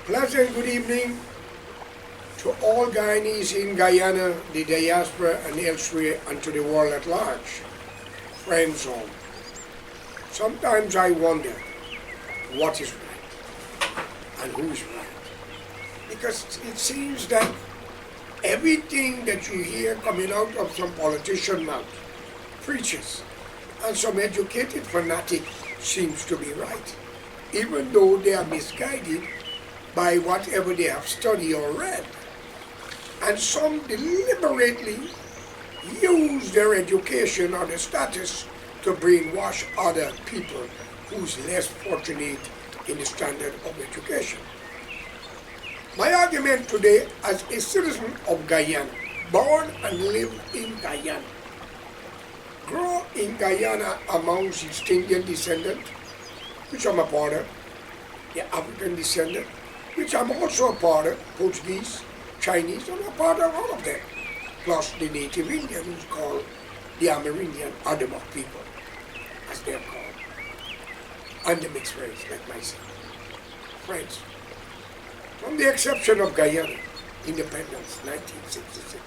Pleasant good evening to all Guyanese in Guyana, the diaspora and elsewhere, and to the world at large. Friends all. Sometimes I wonder what is right and who is right. Because it seems that everything that you hear coming out of some politician mouth, preachers, and some educated fanatic seems to be right, even though they are misguided by whatever they have studied or read. And some deliberately use their education or their status to brainwash other people who's less fortunate in the standard of education. My argument today as a citizen of Guyana, born and live in Guyana, grow in Guyana amongst East Indian descendant, which I'm a part of, the African descendant, which I'm also a part of, Portuguese, Chinese, I'm a part of all of them, plus the native Indian who's called the Amerindian Adamok people, as they're called, and the mixed race like myself. Friends, from the exception of Guyana, independence, 1966,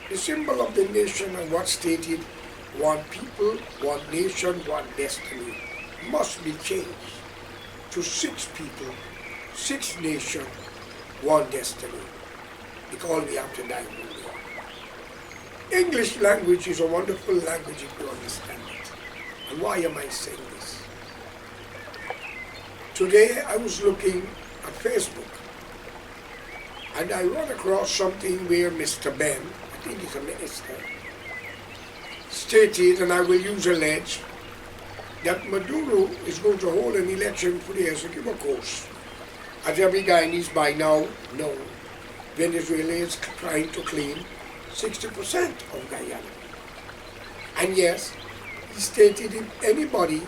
the symbol of the nation and what stated one people, one nation, one destiny must be changed to 6 people, 6 nations, one destiny, because we have to die one day. English language is a wonderful language if you understand it. And why am I saying this? Today I was looking at Facebook and I run across something where Mr. Ben, I think he's a minister, stated, and I will use alleged, that Maduro is going to hold an election for the executive course. As every Guyanese by now know, Venezuela is trying to claim 60% of Guyana. And yes, he stated if anybody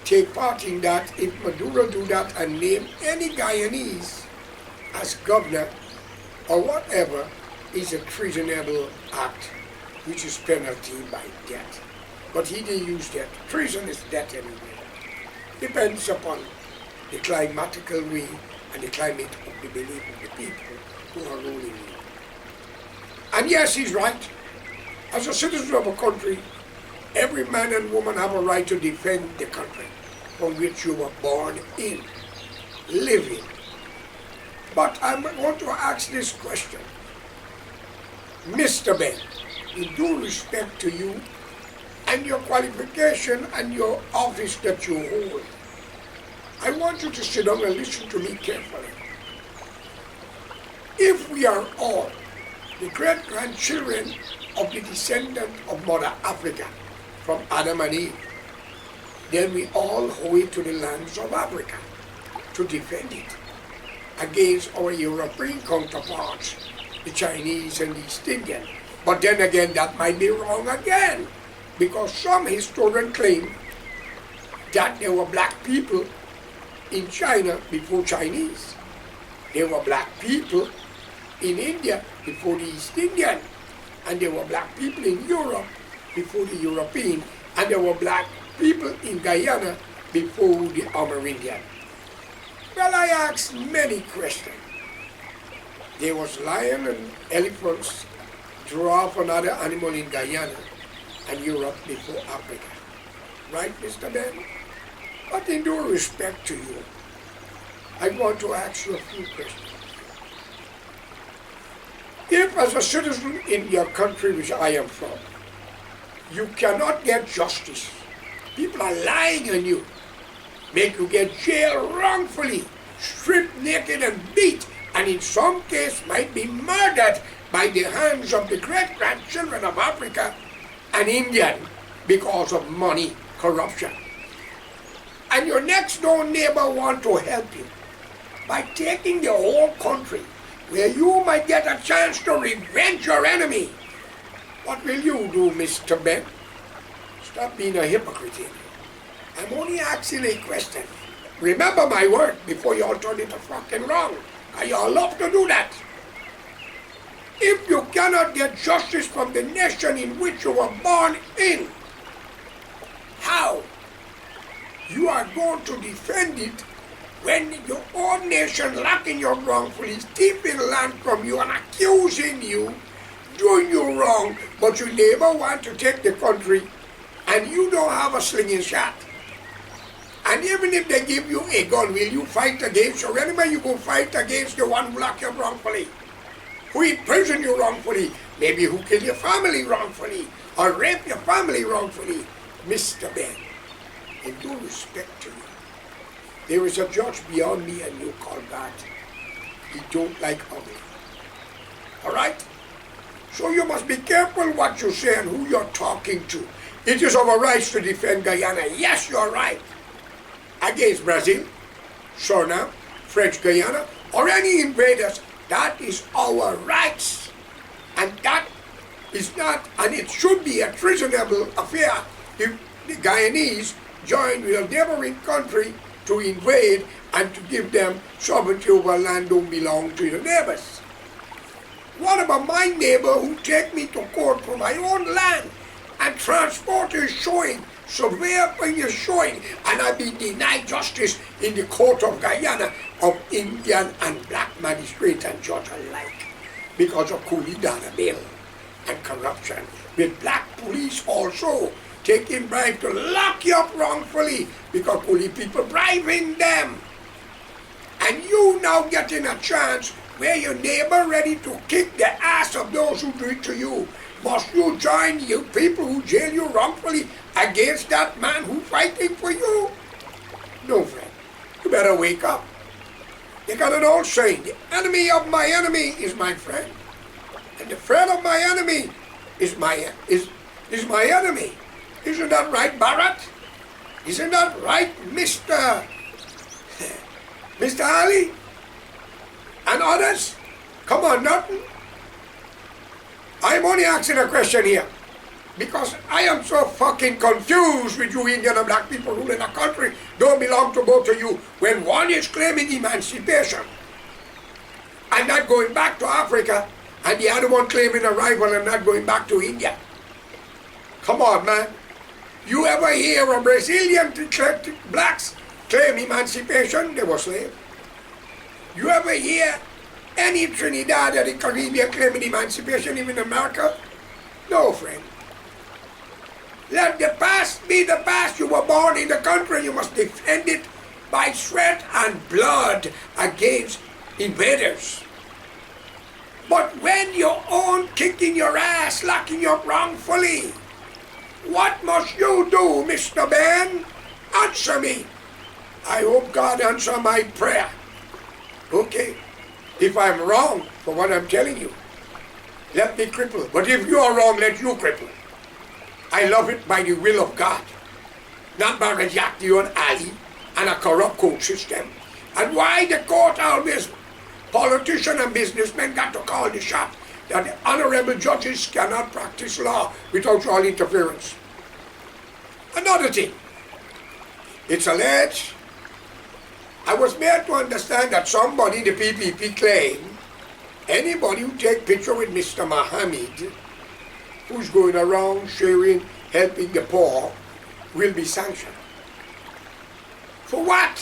take part in that, if Maduro do that and name any Guyanese as governor or whatever, is a treasonable act, which is penalty by death. But he didn't use that. Treason is death anyway. Depends upon the climatical way and the climate of the belief of the people who are ruling you. And yes, he's right. As a citizen of a country, every man and woman have a right to defend the country from which you were born in, live in. But I want to ask this question. Mr. Ben, with due respect to you and your qualification and your office that you hold, I want you to sit down and listen to me carefully. If we are all the great-grandchildren of the descendant of Mother Africa from Adam and Eve, then we all owe it to the lands of Africa to defend it against our European counterparts, the Chinese and the East Indian. But then again, that might be wrong again, because some historians claim that there were black people in China before Chinese. There were black people in India before the East Indian. And there were black people in Europe before the European. And there were black people in Guyana before the Amerindian. Well, I asked many questions. There was lion and elephants, giraffe and other animal in Guyana and Europe before Africa. Right, Mr. Ben? But in due respect to you, I want to ask you a few questions. If as a citizen in your country, which I am from, you cannot get justice, people are lying on you, make you get jailed wrongfully, stripped naked and beat, and in some case might be murdered by the hands of the great-grandchildren of Africa and Indian because of money, corruption. And your next door neighbor want to help you by taking the whole country where you might get a chance to revenge your enemy. What will you do, Mr. Ben? Stop being a hypocrite here. I'm only asking a question. Remember my word before you all turn it to fucking wrong. I all love to do that. If you cannot get justice from the nation in which you were born in, how you are going to defend it when your own nation locking you wrongfully, stealing land from you and accusing you, doing you wrong, but your neighbor want to take the country and you don't have a slinging shot. And even if they give you a gun, will you fight against your enemy? You go fight against the one who locked you wrongfully, who imprisoned you wrongfully, maybe who killed your family wrongfully, or raped your family wrongfully. Mr. Ben, in due respect to you, there is a judge beyond me and you call God. He don't like ugly. All right? So you must be careful what you say and who you're talking to. It is our rights to defend Guyana. Yes, you're right. Against Brazil, Suriname, French Guyana, or any invaders. That is our rights. And that is not, and it should be a treasonable affair if the Guyanese join with a neighboring country to invade and to give them sovereignty over land don't belong to the neighbors. What about my neighbor who take me to court for my own land and transport is showing, surveyor is showing, and I be denied justice in the court of Guyana of Indian and black magistrate and judge alike because of coolie dollar bill and corruption, with black police also taking bribe to lock you up wrongfully because coolie people bribing them. And you now getting a chance where your neighbor ready to kick the ass of those who do it to you. Must you join you people who jail you wrongfully against that man who fighting for you? No, friend. You better wake up. They got an old saying, the enemy of my enemy is my friend. And the friend of my enemy is my enemy. Isn't that right, Barrett? Isn't that right, Mr. Ali? And others? Come on, nothing. I'm only asking a question here because I am so fucking confused with you Indian and black people ruling a country don't belong to both of you when one is claiming emancipation and not going back to Africa and the other one claiming arrival and not going back to India. Come on, man. You ever hear of Brazilian blacks claim emancipation? They were slaves. You ever hear any Trinidad or the Caribbean claiming emancipation, even in America? No, friend. Let the past be the past. You were born in the country. You must defend it by sweat and blood against invaders. But when your own kicking your ass, locking you up wrongfully, what must you do, Mr. Ben? Answer me. I hope God answer my prayer. Okay? If I'm wrong for what I'm telling you, let me cripple. But if you are wrong, let you cripple. I love it by the will of God. Not by rejecting and Ali and a corrupt court system. And why the court always, politicians and businessmen got to call the shot that the honorable judges cannot practice law without all interference. Another thing, it's alleged, I was made to understand that somebody, the PPP claim, anybody who take picture with Mr. Mohammed, who's going around sharing, helping the poor, will be sanctioned. For what?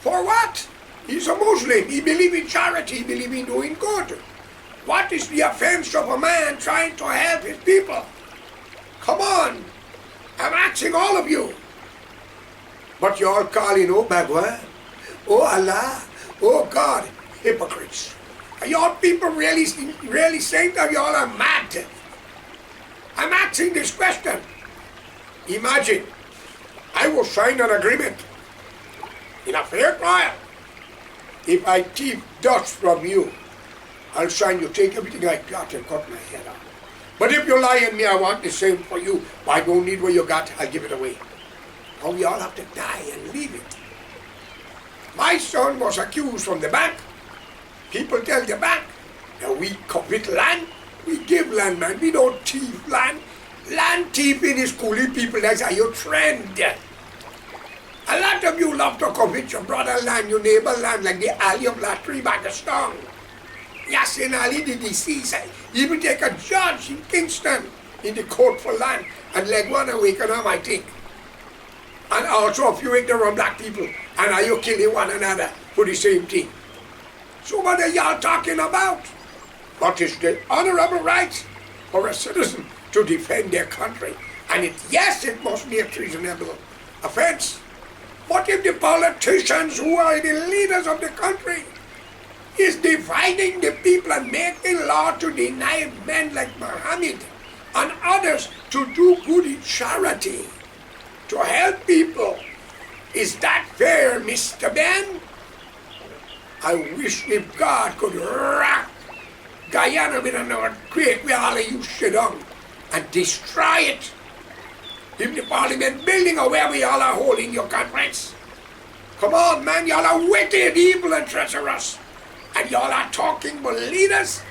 For what? He's a Muslim. He believes in charity. He believes in doing good. What is the offense of a man trying to help his people? Come on. I'm asking all of you. But you're all calling, oh Bhagwan, oh Allah, oh God, hypocrites. Are y'all people really saying that y'all are mad? I'm asking this question. Imagine, I will sign an agreement in a fair trial. If I thief dust from you, I'll sign you, take everything I got and cut my head off. But if you lie in me, I want the same for you. I don't need what you got, I'll give it away. Or we all have to die and leave it. My son was accused from the bank. People tell the bank that we covet land. We give land, man. We don't thief land. Land thieving is coolie people. That's how you trend. A lot of you love to covet your brother land, your neighbor land, like the alley of Latry Pakistan. Yasin Ali, the deceased, even take a judge in Kingston in the court for land and let one awaken him, I think. And also a few ignorant black people And are you killing one another for the same thing? So what are y'all talking about? What is the honorable right for a citizen to defend their country? And yes, it must be a treasonable offense. But if the politicians who are the leaders of the country is dividing the people and making law to deny men like Muhammad and others to do good in charity, to help people, is that fair, Mr. Ben? I wish if God could rock Guyana with an earthquake where all of you sit down and destroy it. If the parliament building or where we all are holding your conference. Come on, man, y'all are wicked, evil, and treacherous. And y'all are talking about leaders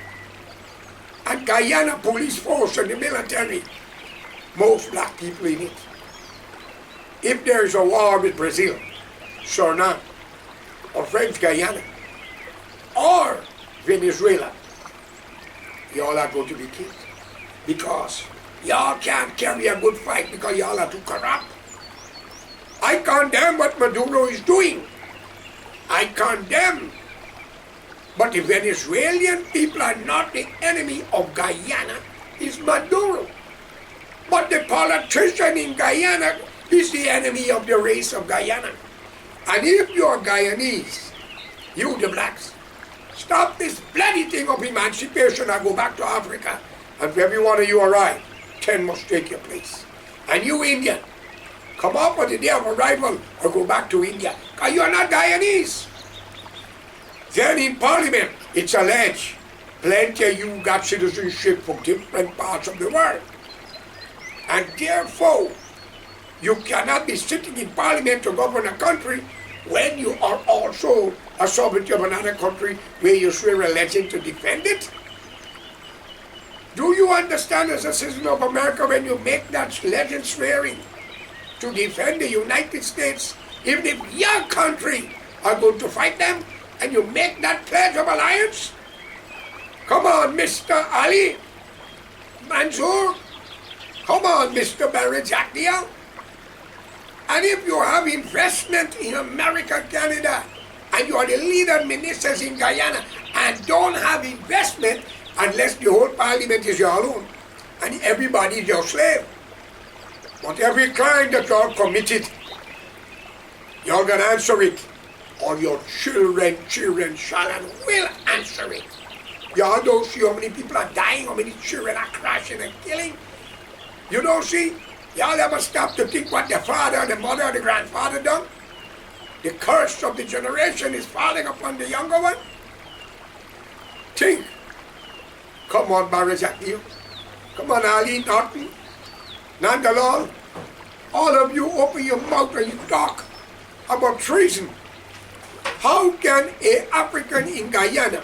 and Guyana police force and the military. Most black people in it. If there is a war with Brazil, Suriname, or French Guyana, or Venezuela, y'all are going to be killed. Because y'all can't carry a good fight because y'all are too corrupt. I condemn what Maduro is doing. I condemn. But the Venezuelan people are not the enemy of Guyana. It's Maduro. But the politician in Guyana is the enemy of the race of Guyana. And if you're Guyanese, you the blacks, stop this bloody thing of emancipation and go back to Africa. And for every one of you arrive, 10 must take your place. And you Indian, come up on the day of arrival or go back to India. Because you are not Guyanese. Then in Parliament, it's alleged plenty of you got citizenship from different parts of the world. And therefore, you cannot be sitting in Parliament to govern a country when you are also a sovereign of another country where you swear a legend to defend it. Do you understand as a citizen of America when you make that legend swearing to defend the United States, even if your country are going to fight them, and you make that pledge of alliance? Come on, Mr. Ali Mansour. Come on, Mr. Barajatiel. And if you have investment in America, Canada, and you are the leader ministers in Guyana, and don't have investment unless the whole parliament is your own, and everybody is your slave. But every crime that you have committed, you're going to answer it. Or your children shall and will answer it. Y'all don't see how many people are dying, how many children are crashing and killing? You don't see? Y'all ever stop to think what the father, the mother, the grandfather done? The curse of the generation is falling upon the younger one. Think. Come on, Barazakil. Come on, Ali Norton. Nandalal. All of you open your mouth and you talk about treason. How can an African in Guyana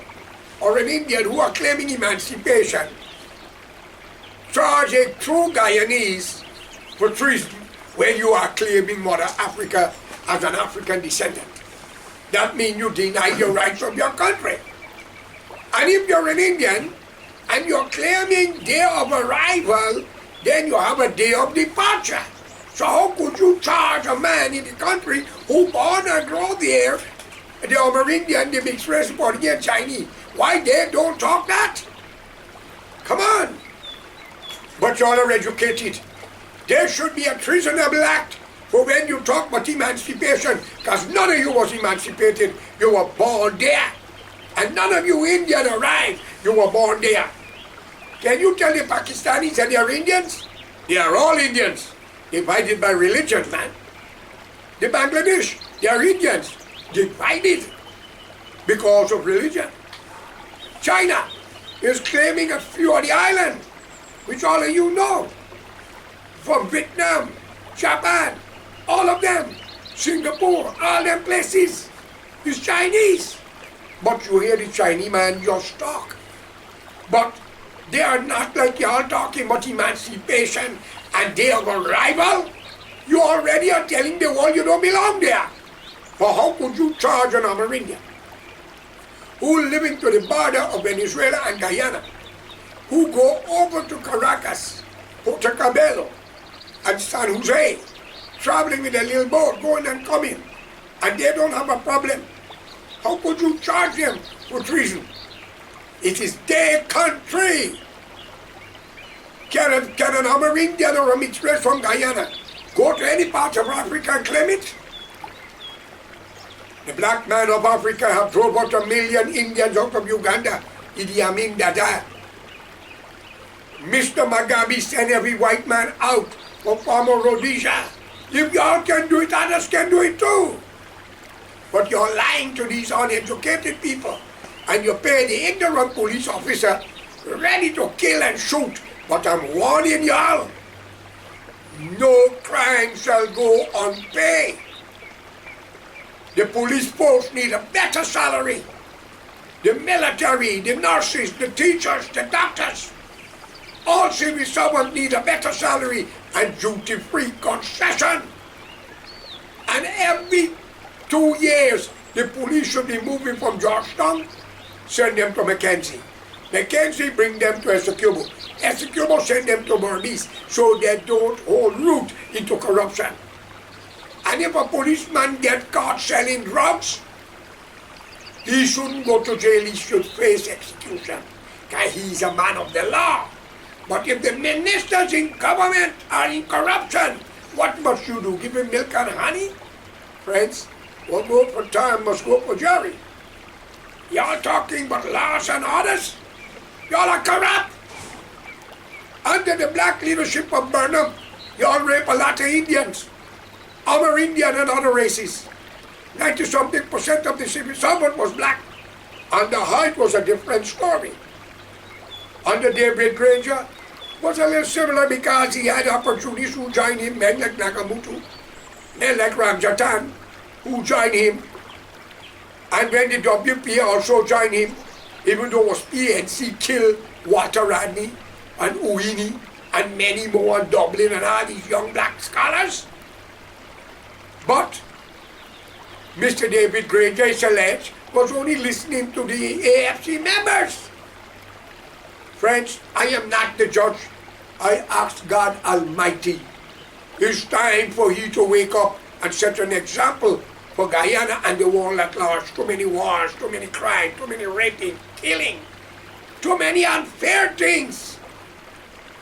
or an Indian who are claiming emancipation charge a true Guyanese for treason when you are claiming Mother Africa as an African descendant? That means you deny your rights of your country. And if you're an Indian and you're claiming day of arrival, then you have a day of departure. So how could you charge a man in the country who born and grow there, the Amerindian, the mixed race, Portuguese, Chinese? Why they don't talk that? Come on. But y'all are educated. There should be a treasonable act for when you talk about emancipation, because none of you was emancipated. You were born there. And none of you Indian arrived. You were born there. Can you tell the Pakistanis that they are Indians? They are all Indians, divided by religion, man. The Bangladesh, they are Indians, divided because of religion. China is claiming a few of the islands, which all of you know. From Vietnam, Japan, all of them, Singapore, all them places, is Chinese. But you hear the Chinese man just talk. But they are not like y'all talking about emancipation and day of arrival. You already are telling the world you don't belong there. For how could you charge an Amerindian who living to the border of Venezuela and Guyana, who go over to Caracas, Puerto Cabello, and San Jose, traveling with a little boat, going and coming, and they don't have a problem. How could you charge them for treason? It is their country. Can an Amerindian or a mixed race from Guyana go to any part of Africa and claim it? The black man of Africa have drove out 1 million Indians out of Uganda. Idi Amin Dada. Mr. Mugabe sent every white man out from former Rhodesia. If y'all can do it, others can do it too. But you're lying to these uneducated people, and you pay the ignorant police officer ready to kill and shoot. But I'm warning y'all, no crime shall go unpaid. The police force need a better salary. The military, the nurses, the teachers, the doctors, all civil servants need a better salary and duty-free concession. And every 2 years, the police should be moving from Georgetown, send them to Mackenzie. Mackenzie bring them to Essequibo. Essequibo send them to Bernice so they don't hold root into corruption. And if a policeman get caught selling drugs, he shouldn't go to jail, he should face execution, because he's a man of the law. But if the ministers in government are in corruption, what must you do? Give him milk and honey? Friends, what goes for time must go for jury. Y'all talking about laws and orders? Y'all are corrupt. Under the black leadership of Burnham, y'all rape a lot of Indians, Amerindian and other races. 90-something% of the civil servant was black, and the height was a different story. Under David Granger was a little similar because he had opportunities who joined him, men like Nakamutu, men like Ramjatan, who joined him. And when the WP also joined him, even though it was PNC killed Walter Radney and Uini and many more in Dublin and all these young black scholars. But Mr. David Granger is alleged was only listening to the AFC members. Friends, I am not the judge. I ask God Almighty. It's time for you to wake up and set an example for Guyana and the world at large. Too many wars, too many crime, too many raping, killing, too many unfair things.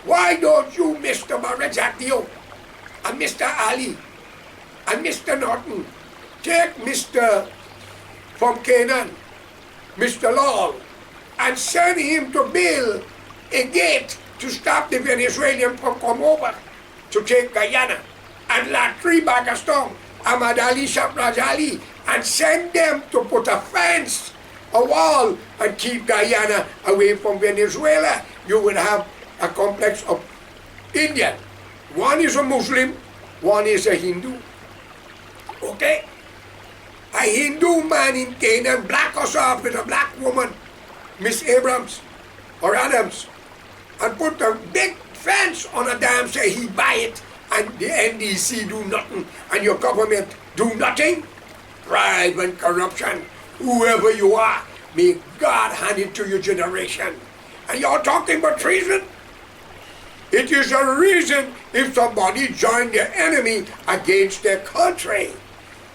Why don't you, Mr. Marajatio and Mr. Ali and Mr. Norton, take Mr. from Canaan, Mr. Lowell, and send him to build a gate to stop the Venezuelans from coming over to take Guyana, and Latri Bagaston, Ahmad Ali Shahraj Ali, and send them to put a fence, a wall, and keep Guyana away from Venezuela. You will have a complex of Indian. One is a Muslim, one is a Hindu. Okay? A Hindu man in Canaan black us off with a black woman, Miss Abrams or Adams, and put a big fence on a dam, say he buy it, and the NDC do nothing, and your government do nothing. Pride and corruption, whoever you are, may God hand it to your generation. And you're talking about treason? It is a reason if somebody joined the enemy against their country.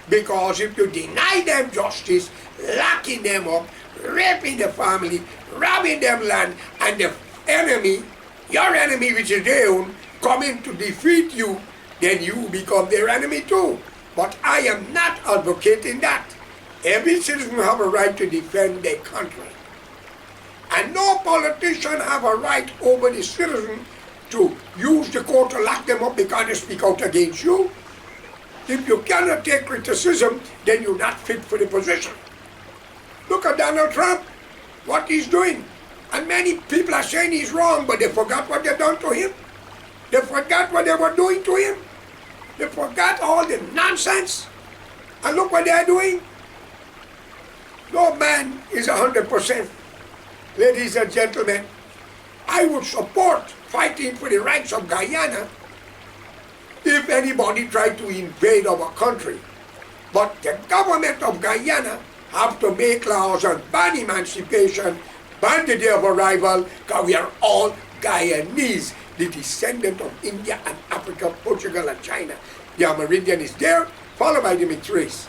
Because if you deny them justice, locking them up, raping the family, robbing them land, and the enemy, your enemy which is their own, coming to defeat you, then you become their enemy too. But I am not advocating that. Every citizen have a right to defend their country. And no politician have a right over the citizen to use the court to lock them up because they speak out against you. If you cannot take criticism, then you're not fit for the position. Look at Donald Trump, what he's doing. And many people are saying he's wrong, but they forgot what they've done to him. They forgot what they were doing to him. They forgot all the nonsense. And look what they're doing. No man is 100%. Ladies and gentlemen, I would support fighting for the rights of Guyana if anybody tried to invade our country. But the government of Guyana have to make laws and ban emancipation, ban the day of arrival, because we are all Guyanese, the descendant of India and Africa, Portugal and China. The Amerindian is there, followed by the mixed race.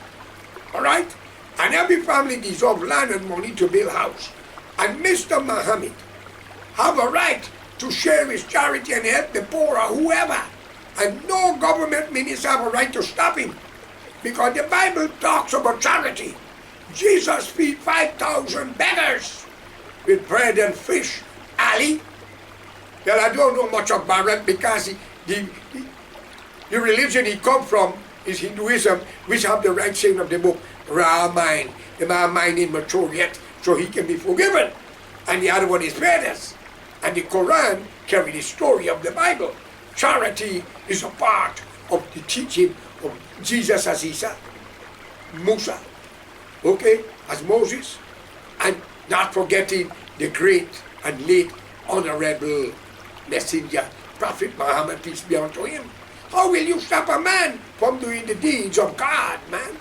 All right? And every family deserves land and money to build house. And Mr. Muhammad have a right to share his charity and help the poor or whoever. And no government minister have a right to stop him. Because the Bible talks about charity. Jesus feed 5,000 beggars with bread and fish. Ali? Well, I don't know much about because the religion he come from is Hinduism, which have the right saying of the book, Ramayana. The man mind ain't mature yet, so he can be forgiven. And the other one is Vedas. And the Quran carry the story of the Bible. Charity is a part of the teaching of Jesus as Isa, Musa, okay, as Moses, and not forgetting the great and late honorable messenger, Prophet Muhammad, peace be unto him. How will you stop a man from doing the deeds of God, man?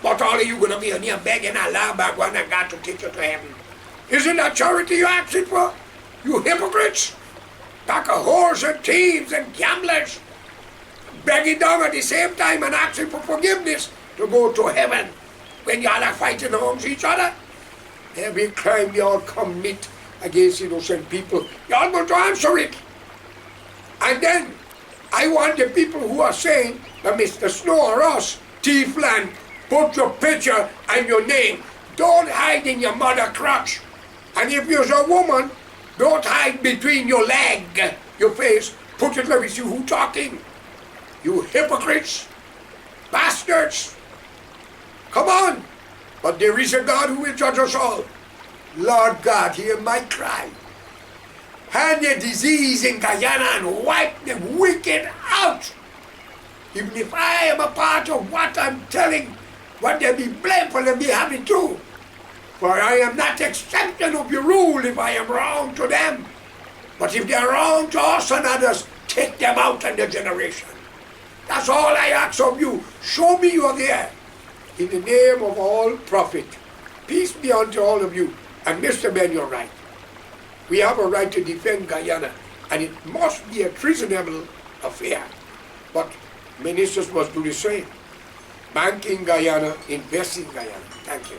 But all of you going to be on here begging Allah back when God to take you to heaven. Isn't that charity you're asking for? You hypocrites! Pack of whores and thieves and gamblers, begging down at the same time and asking for forgiveness to go to heaven when y'all are fighting amongst each other. Every crime y'all commit against innocent people, y'all going to answer it. And then I want the people who are saying that Mr. Snow or us, thief land, put your picture and your name. Don't hide in your mother crotch. And if you're a woman, don't hide between your leg, your face. Put it, let me see who talking. You hypocrites, bastards. Come on. But there is a God who will judge us all. Lord God, hear my cry. Hand the disease in Guyana and wipe the wicked out. Even if I am a part of what I'm telling, what they be blamed for, they be having too. For I am not accepting of your rule if I am wrong to them. But if they are wrong to us and others, take them out in the generation. That's all I ask of you. Show me you are there. In the name of all prophet, peace be unto all of you. And Mr. Ben, you're right. We have a right to defend Guyana, and it must be a treasonable affair. But ministers must do the same. Bank in Guyana, invest in Guyana. Thank you.